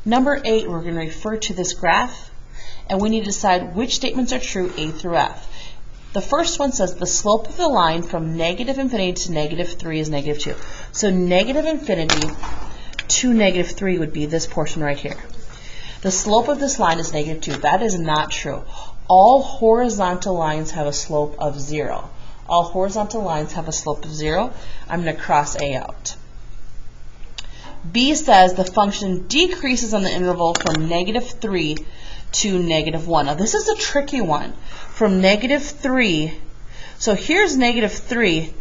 Number 8, we're going to refer to this graph, and we need to decide which statements are true, A through F. The first one says the slope of the line from negative infinity to negative 3 is negative 2. So negative infinity to negative 3 would be this portion right here. The slope of this line is negative 2. That is not true. All horizontal lines have a slope of 0. All horizontal lines have a slope of 0. I'm going to cross A out. B says the function decreases on the interval from negative 3 to negative 1. Now this is a tricky one. From negative 3, so here's negative 3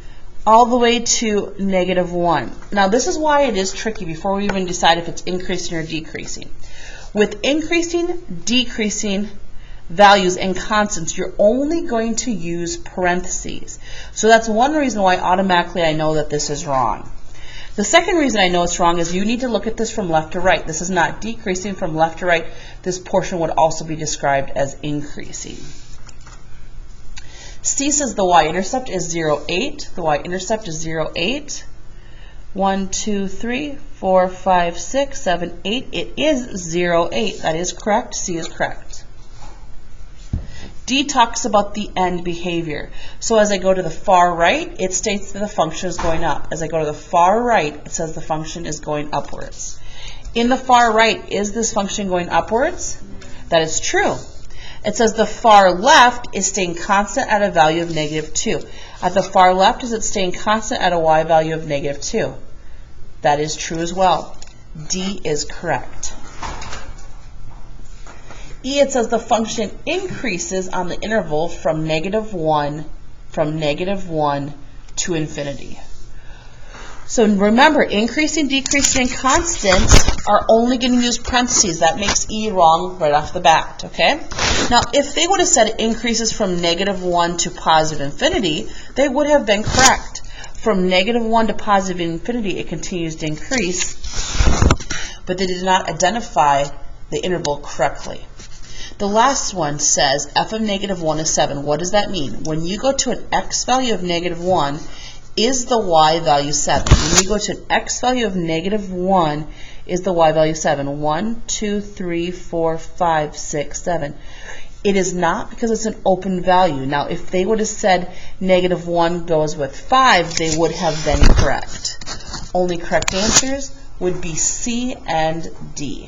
all the way to negative 1. Now this is why it is tricky before we even decide if it's increasing or decreasing. With increasing, decreasing values and constants, you're only going to use parentheses. So that's one reason why automatically I know that this is wrong. The second reason I know it's wrong is you need to look at this from left to right. This is not decreasing from left to right. This portion would also be described as increasing. C says the y-intercept is 0, 8. The y-intercept is 0, 8. 1, 2, 3, 4, 5, 6, 7, 8. It is 0, 8. That is correct. C is correct. D talks about the end behavior. So as I go to the far right, it states that the function is going up. As I go to the far right, it says the function is going upwards. In the far right, is this function going upwards? That is true. It says the far left is staying constant at a value of negative 2. At the far left, is it staying constant at a y value of negative 2? That is true as well. D is correct. E, it says the function increases on the interval from negative 1 to infinity. So remember, increasing, decreasing, and constant are only going to use parentheses. That makes E wrong right off the bat, okay? Now, if they would have said it increases from negative 1 to positive infinity, they would have been correct. From negative 1 to positive infinity, it continues to increase, but they did not identify the interval correctly. The last one says f of negative 1 is 7. What does that mean? When you go to an x value of negative 1, is the y value 7? When you go to an x value of negative 1, is the y value 7? 1, 2, 3, 4, 5, 6, 7. It is not, because it's an open value. Now, if they would have said negative 1 goes with 5, they would have been correct. Only correct answers would be C and D.